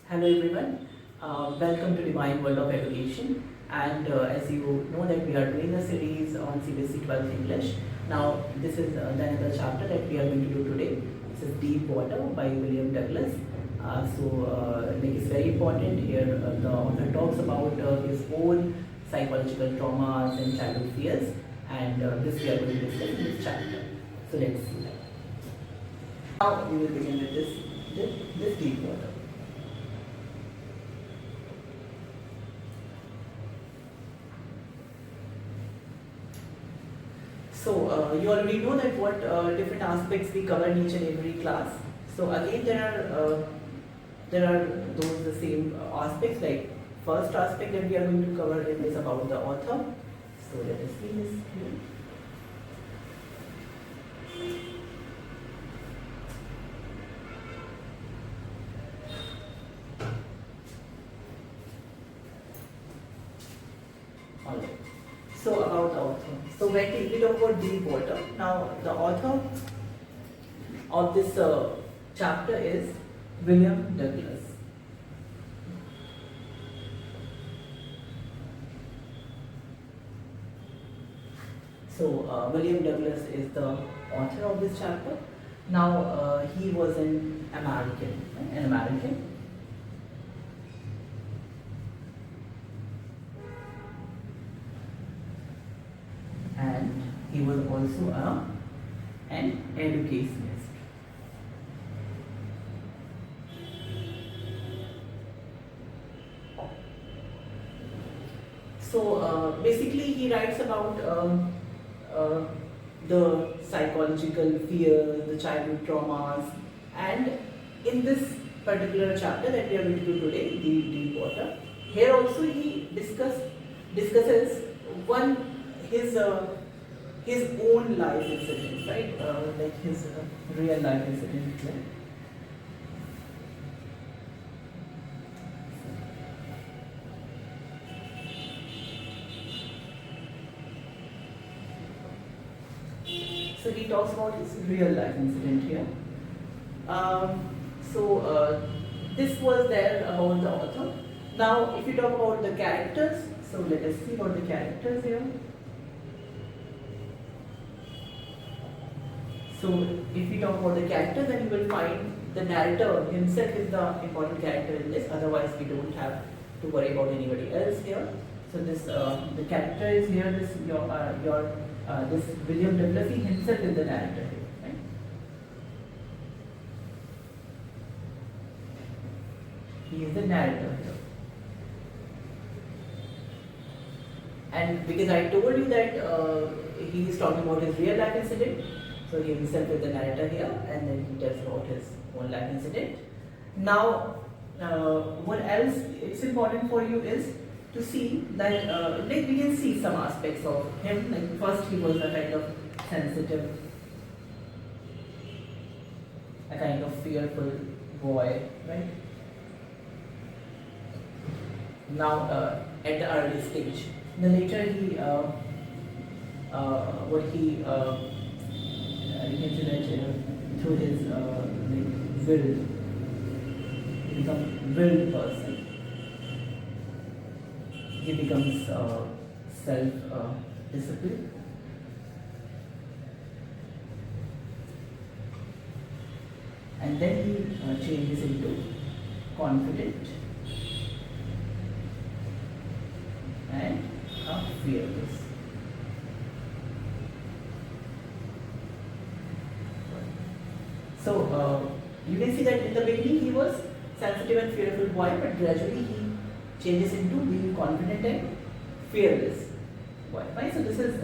Hello everyone, welcome to Divine World of Education. And as you know that we are doing a series on CBSE 12th English. Now this is the another chapter that we are going to do today. This is Deep Water by William Douglas. Like it's very important here. The author talks about his own psychological traumas and childhood fears, and this we are going to discuss in this chapter. So let's see that. Now we will begin with this Deep Water. So you already know that what different aspects we cover in each and every class. So again there are those the same aspects, like first aspect that we are going to cover is about the author. So let us see this here. Alright. So about the author. So when we talk about Deep Water, now the author of this chapter is William Douglas. So William Douglas is the author of this chapter. Now he was an American, right? An American. And he was also an educationist. So basically he writes about the psychological fears, the childhood traumas, and in this particular chapter that we are going to do today, Deep Water, here also he discusses one his own life incidents, right? Like his real life incidents. Right? So he talks about his real life incident here. This was there about the author. Now, if you talk about the characters, so let us see about the characters here. So if we talk about the characters, then you will find the narrator himself is the important character in this. Otherwise, we don't have to worry about anybody else here. So this the character is here. This this William Douglas, he himself is the narrator here, right? He is the narrator here. And because I told you that he is talking about his real life incident, so he himself is the narrator here, and then he tells about his own life incident. Now, what else it's important for you is to see that, like we can see some aspects of him. Like first, he was a kind of sensitive, a kind of fearful boy, right? Now, at the early stage, then later he, you can say that through his like will, he becomes willed person. He becomes self-disciplined. And then he changes into confident and fearless. So you can see that in the beginning he was sensitive and fearful boy, but gradually he changes into being confident and fearless boy. Right? So this is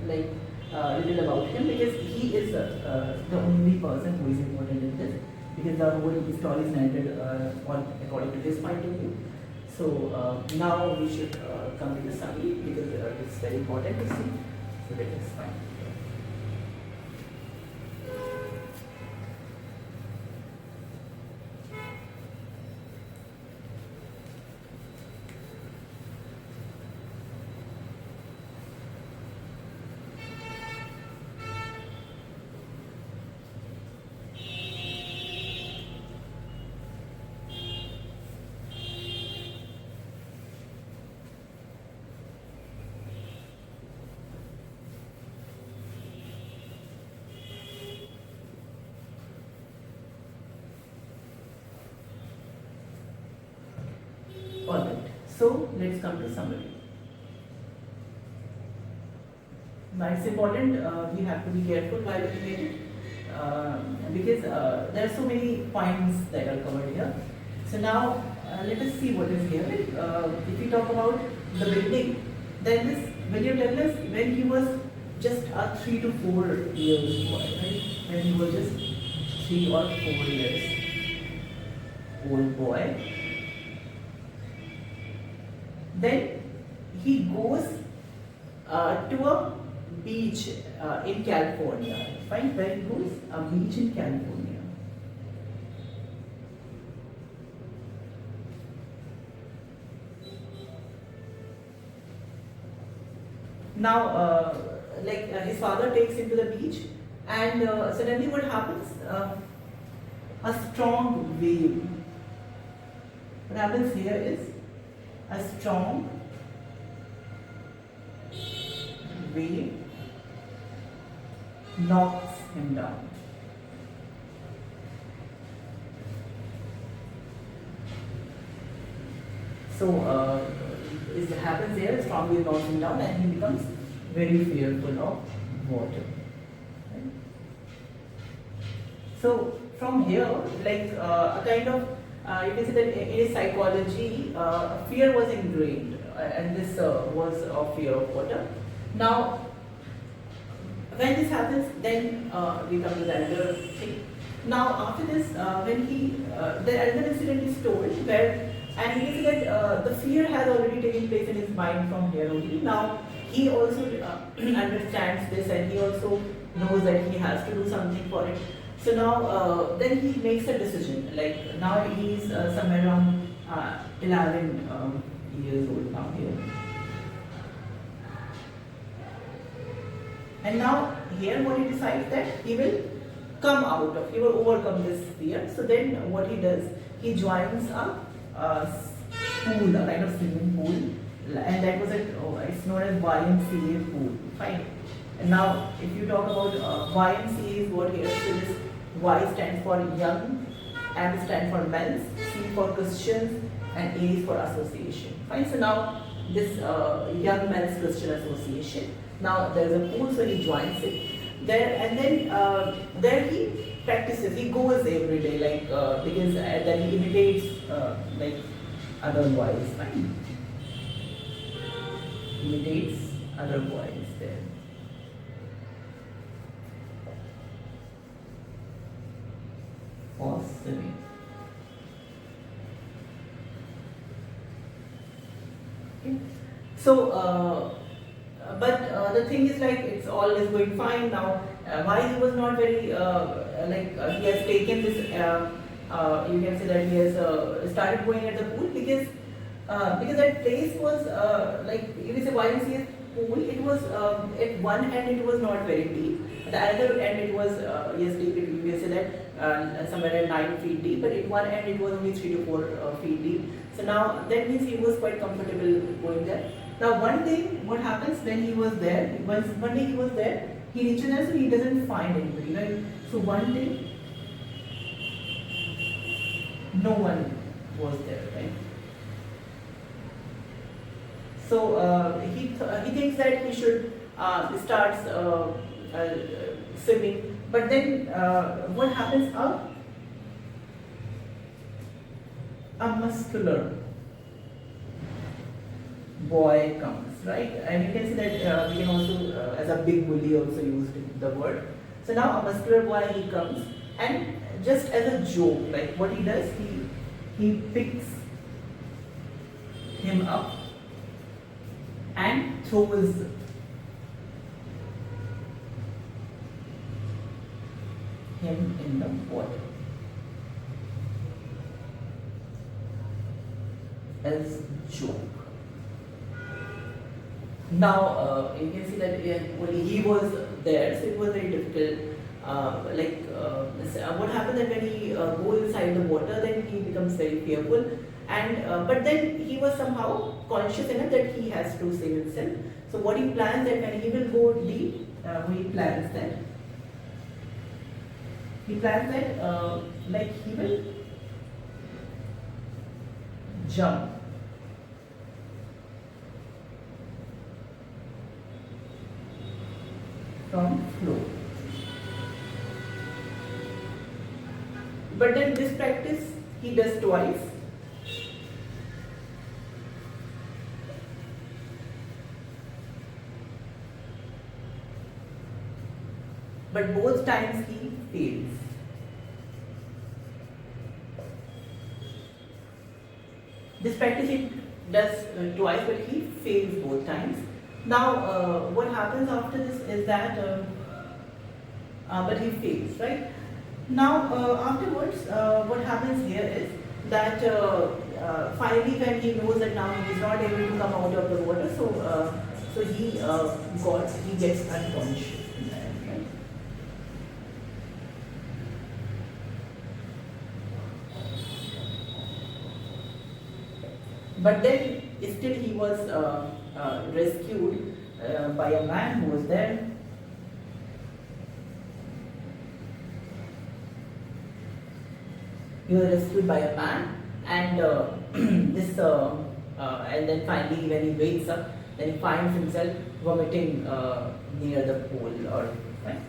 like a little about him, because he is the only person who is important in this, because the whole story is narrated according to his point of view. So now we should come to the summary, because it's very important to see. So let us find. Alright, so let's come to summary. Now it's important, we have to be careful while looking at it, because there are so many points that are covered here. So now let us see what is here. If we talk about the building, then this when you tell us when he was just a 3 to 4 years boy, right? When he was just 3 or 4 years old boy, then he goes to a beach in California. Fine, where he goes? A beach in California. Now, his father takes him to the beach, and suddenly what happens? A strong wave. What happens here is a strong wave knocks him down. So it happens here, strong wave knocks him down, and he becomes very fearful of water. Right? So from here, a kind of you can say that in psychology, fear was ingrained, and this was a fear of water. Now, when this happens, then we come to the another thing. Now, after this, when the another incident is told where, and he says that the fear has already taken place in his mind from here only. Now, he also understands this, and he also knows that he has to do something for it. So now, then he makes a decision. Like now, he is somewhere around 11 years old now here. And now here what he decides that he will he will overcome this fear. So then what he does, he joins a pool, a kind of swimming pool, and that was it's known as YMCA pool. Fine. And now if you talk about YMCA is what here, so this Y stands for young, M stands for men's, C for Christians, and A is for association. Fine. So now this Young Men's Christian Association. Now there is a pool, so he joins it there, and then there he practices. He goes every day, because then he imitates other boys. Fine. Imitates other boys there. For swimming. Okay. So. But the thing is, it's all is going fine now. Why he was not very he has taken this. You can say that he has started going at the pool because that place was you can say YMCA pool. It was at one end it was not very deep. At the other end it was deep. You can say that somewhere at 9 feet deep. But at one end it was only 3 to 4 feet deep. So now that means he was quite comfortable going there. Now one thing, what happens when he was there, one day he was there, he reaches there, so he doesn't find anybody, right? So one day, no one was there, right? So he thinks that he should start swimming, but then what happens? A muscular boy comes, right? And you can see that we can also, as a big bully, also used the word. So now a muscular boy, he comes, and just as a joke, what he does, he picks him up and throws him in the water as joke. Now you can see that only he was there, so it was very difficult. What happened that when he goes inside the water, then he becomes very fearful, and but then he was somehow conscious enough that he has to save himself. So what he plans that when he will go deep, he plans that he will jump from flow. But then this practice he does twice. But both times he fails. This practice he does twice, but he fails both times. Now, what happens after this is that, but he fails, right? Now, afterwards, what happens here is that finally, when he knows that now he is not able to come out of the water, so he gets unconscious. But then still he was rescued by a man who was there. He was rescued by a man, and and then finally when he wakes up, then he finds himself vomiting near the pool, or right?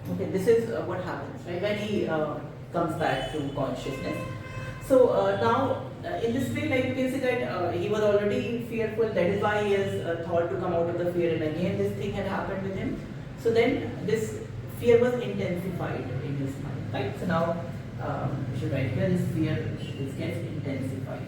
Okay, this is what happens, right, when he comes back to consciousness. So now, in this way, like you can see that he was already fearful. That is why he has thought to come out of the fear, and again this thing had happened with him. So then this fear was intensified in his mind, right? So now we should write here, this fear gets intensified.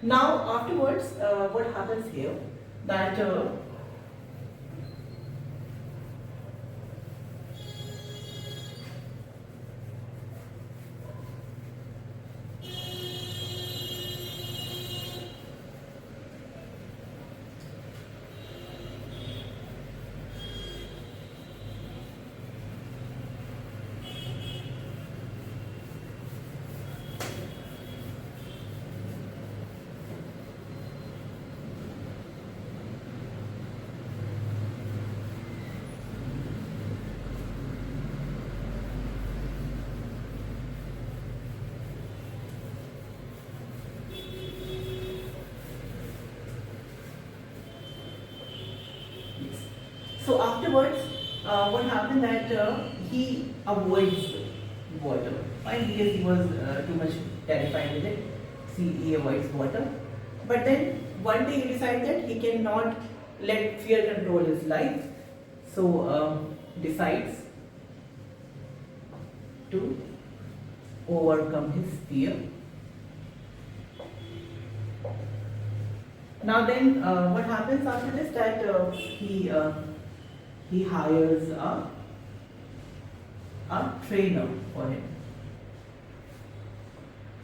Now afterwards, what happens here, that so afterwards, what happened, that he avoids water, right? Because he was too much terrified with it. See, he avoids water. But then one day he decides that he cannot let fear control his life. So decides to overcome his fear. Now then, what happens after this, that he hires a trainer for him.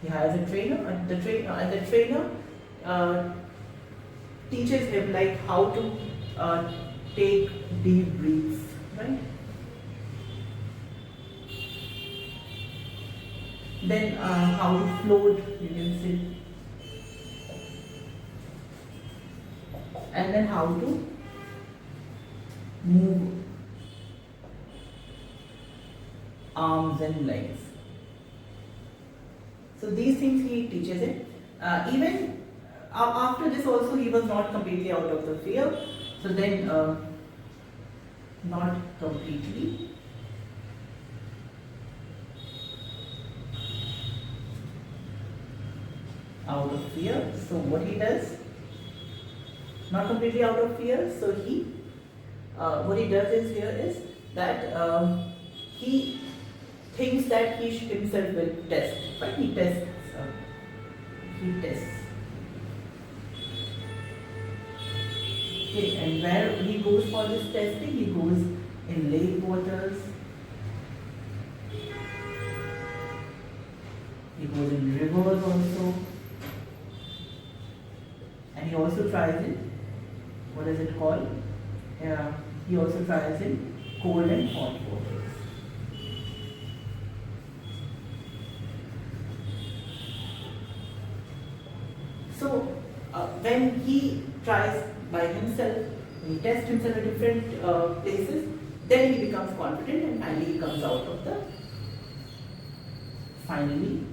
He hires a trainer, and the trainer teaches him like how to take deep breaths, right? Then how to float, you can see, and then how to move arms and legs. So these things he teaches him. Even after this also, he was not completely out of the fear. So then, not completely out of fear. So what he does, not completely out of fear. So what he does is here is that he thinks that he himself will test, right? He tests. Okay, and where he goes for this testing? He goes in lake waters. He goes in rivers also. And he also tries in, what is it called? He also tries in cold and hot waters. when he tries by himself, he tests himself at different places, then he becomes confident and finally he comes out of the finally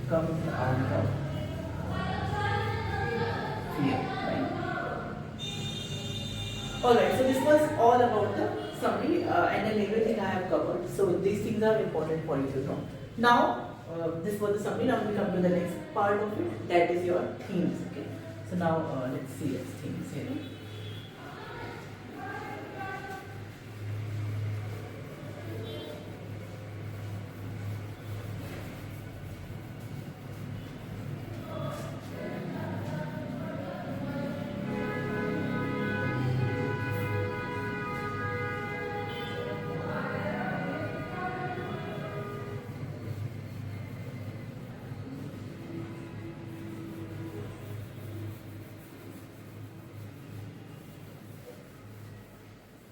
comes out of fear, right? Alright, so this was all about the summary and then everything I have covered. So these things are important for you to know. Now, this was the summary. Now we come to the next part of it, that is your themes. Okay. So now let's see its themes here.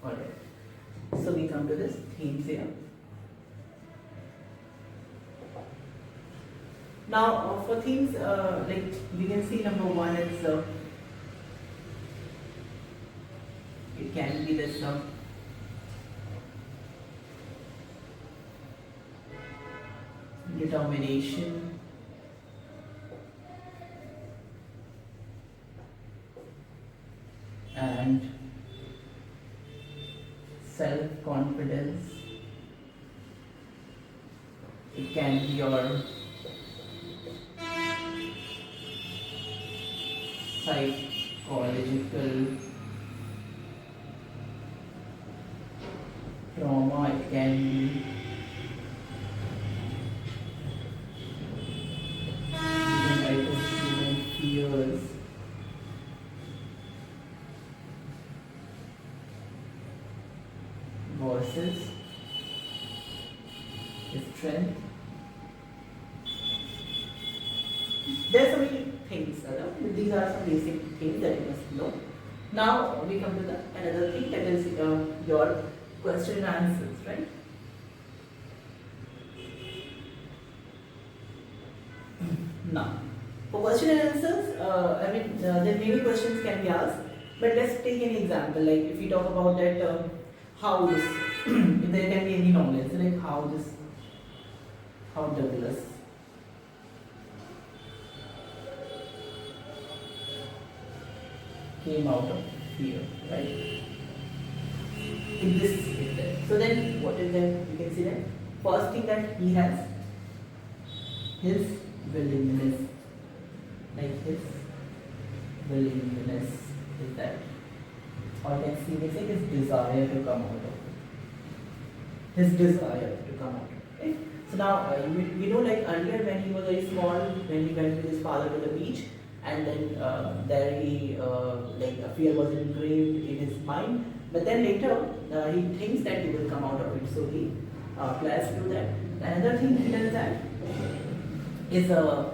Alright, so we come to this themes here. Now for themes, like we can see number one is it can be this determination, and self-confidence. It can be your psychological trauma. It can be even like the student fears. Versus strength. There are so many things, but these are some basic things that you must know. Now we come to the another thing, that is your question and answers, right? Now, for question and answers, there many questions can be asked, but let's take an example. Like if we talk about that. How this, if there can be any knowledge, like how Douglas came out of fear, right? In this, so then what is that? You can see that first thing that he has, his willingness, like his willingness is that. Or let's see, let's say his desire to come out of it. His desire to come out of it. Right? So now, we know like earlier when he was very small, when he went with his father to the beach, and then there he, like a fear was engraved in his mind. But then later, he thinks that he will come out of it, so he plans to do that. Another thing he does that is, the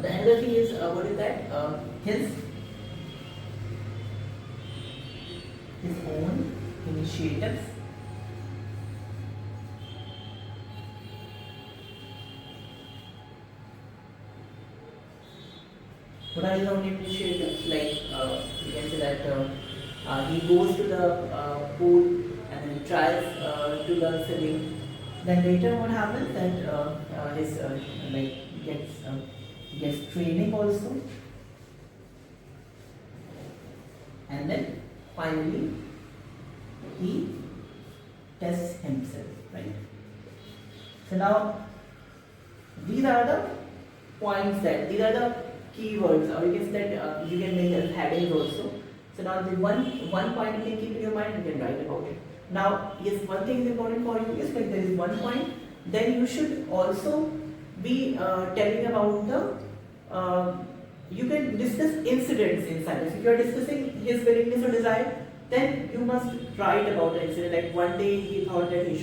another thing is, what is that? His own initiatives. What are his own initiatives? Like you can say that he goes to the pool and then tries to learn swimming. Then later, what happens that his like gets training also, and then finally he tests himself, right? So now these are the points, that these are the keywords, or you can say that you can make as headings also. So now the one point you can keep in your mind, you can write about it. Now yes, one thing is important for you is like there is one point, then you should also be telling about the you can discuss incidents inside. If you are discussing his willingness or desire, then you must write about the incident. Like one day he thought that he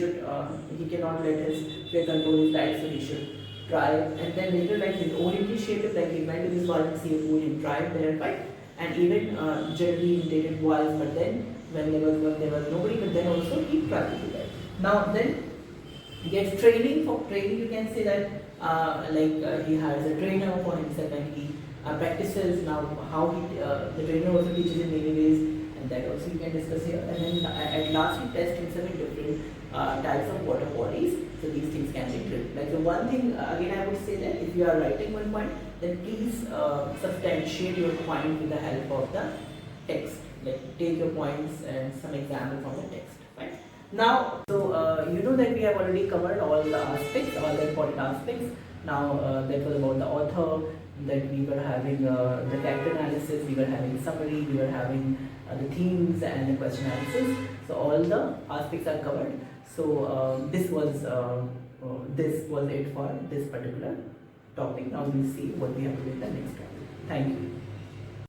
cannot let his fear control his diet, so he should try. And then later, like his own initiative, like he went to this pharmacy, food, he tried there, right? And even generally he dated boys, but then when there was nobody, but then also he tried to do that. Now then he gets training. For training, you can say that he hires a trainer for himself and he practices now how the trainer also teaches in many ways, and that also you can discuss here. And then at last he tests himself in different types of water bodies, so these things can be drilled. Like the one thing again I would say that if you are writing one point, then please substantiate your point with the help of the text. Like take your points and some example from the text. Right? Now, so you know that we have already covered all the aspects, all the important aspects. Now that was about the author, that we were having the character analysis, we were having summary, we were having the themes and the question analysis. So all the aspects are covered. So this was it for this particular topic. Now we'll see what we have to do in the next topic. Thank you.